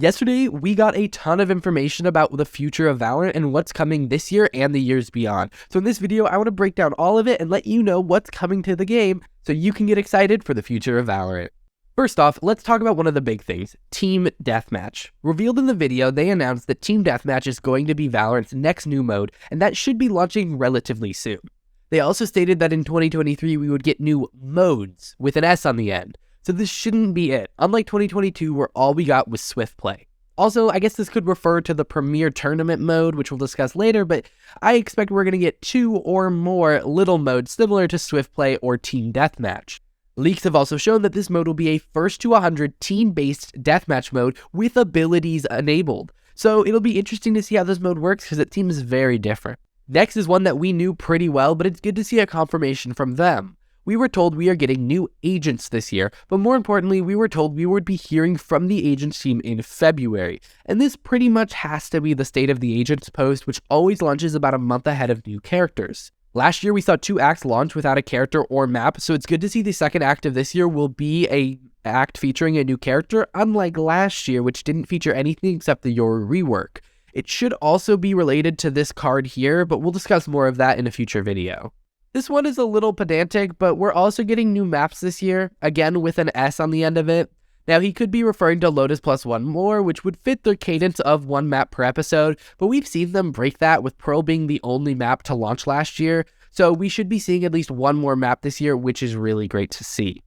Yesterday, we got a ton of information about the future of Valorant and what's coming this year and the years beyond. So in this video, I want to break down all of it and let you know what's coming to the game so you can get excited for the future of Valorant. First off, let's talk about one of the big things, Team Deathmatch. Revealed in the video, they announced that Team Deathmatch is going to be Valorant's next new mode, and that should be launching relatively soon. They also stated that in 2023, we would get new modes with an S on the end. So this shouldn't be it, unlike 2022 where all we got was Swift Play. Also, I guess this could refer to the Premier Tournament mode, which we'll discuss later, but I expect we're going to get 2 or more little modes similar to Swift Play or Team Deathmatch. Leaks have also shown that this mode will be a first to 100 team-based deathmatch mode with abilities enabled. So it'll be interesting to see how this mode works because it seems very different. Next is one that we knew pretty well, but it's good to see a confirmation from them. We were told we are getting new agents this year, but more importantly, we were told we would be hearing from the agents team in February. And this pretty much has to be the State of the Agents post, which always launches about a month ahead of new characters. Last year, we saw 2 acts launch without a character or map, so it's good to see the second act of this year will be a act featuring a new character, unlike last year, which didn't feature anything except the Yoru rework. It should also be related to this card here, but we'll discuss more of that in a future video. This one is a little pedantic, but we're also getting new maps this year, again with an S on the end of it. Now, he could be referring to Lotus plus 1 more, which would fit their cadence of 1 map per episode, but we've seen them break that with Pearl being the only map to launch last year, so we should be seeing at least 1 more map this year, which is really great to see.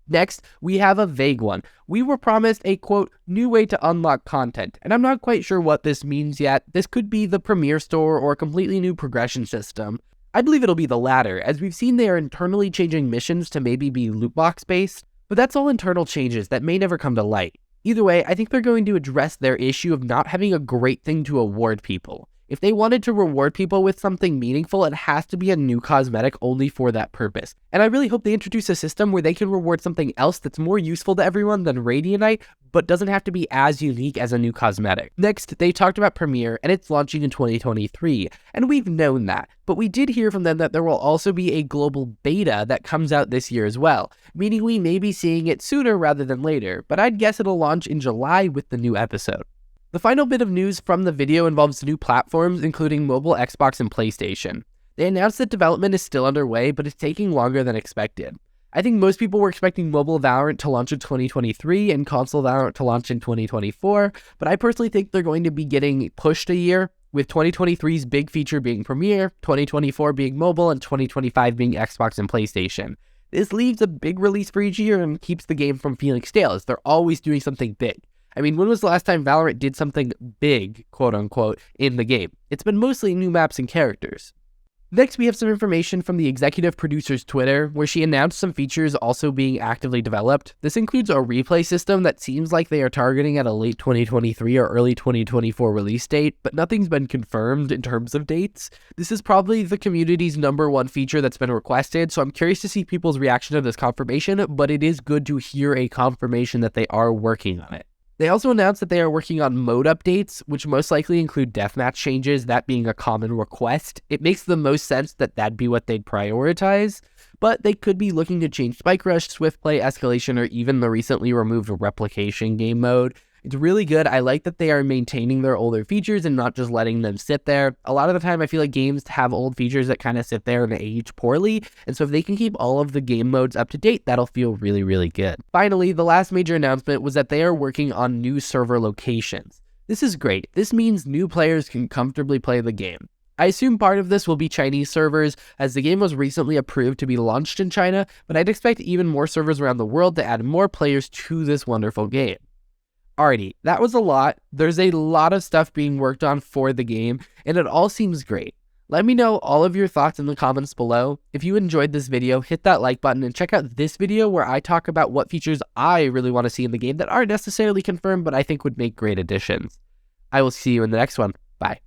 Next, we have a vague one. We were promised a, quote, new way to unlock content, and I'm not quite sure what this means yet. This could be the Premier Store or a completely new progression system. I believe it'll be the latter, as we've seen they are internally changing missions to maybe be loot box based, but that's all internal changes that may never come to light. Either way, I think they're going to address their issue of not having a great thing to award people. If they wanted to reward people with something meaningful, it has to be a new cosmetic only for that purpose. And I really hope they introduce a system where they can reward something else that's more useful to everyone than Radiantite, but doesn't have to be as unique as a new cosmetic. Next, they talked about Premier, and it's launching in 2023, and we've known that. But we did hear from them that there will also be a global beta that comes out this year as well, meaning we may be seeing it sooner rather than later, but I'd guess it'll launch in July with the new episode. The final bit of news from the video involves new platforms, including mobile, Xbox, and PlayStation. They announced that development is still underway, but it's taking longer than expected. I think most people were expecting mobile Valorant to launch in 2023 and console Valorant to launch in 2024, but I personally think they're going to be getting pushed a year, with 2023's big feature being Premiere, 2024 being mobile, and 2025 being Xbox and PlayStation. This leaves a big release for each year and keeps the game from feeling stale, as they're always doing something big. I mean, when was the last time Valorant did something big, quote unquote, in the game? It's been mostly new maps and characters. Next, we have some information from the executive producer's Twitter, where she announced some features also being actively developed. This includes a replay system that seems like they are targeting at a late 2023 or early 2024 release date, but nothing's been confirmed in terms of dates. This is probably the community's #1 feature that's been requested, so I'm curious to see people's reaction to this confirmation, but it is good to hear a confirmation that they are working on it. They also announced that they are working on mode updates, which most likely include deathmatch changes, that being a common request. It makes the most sense that that'd be what they'd prioritize, but they could be looking to change Spike Rush, Swift Play, Escalation, or even the recently removed Replication game mode. It's really good. I like that they are maintaining their older features and not just letting them sit there. A lot of the time, I feel like games have old features that kind of sit there and age poorly, and so if they can keep all of the game modes up to date, that'll feel really, really good. Finally, the last major announcement was that they are working on new server locations. This is great. This means new players can comfortably play the game. I assume part of this will be Chinese servers, as the game was recently approved to be launched in China, but I'd expect even more servers around the world to add more players to this wonderful game. Alrighty, that was a lot. There's a lot of stuff being worked on for the game, and it all seems great. Let me know all of your thoughts in the comments below. If you enjoyed this video, hit that like button and check out this video where I talk about what features I really want to see in the game that aren't necessarily confirmed, but I think would make great additions. I will see you in the next one. Bye.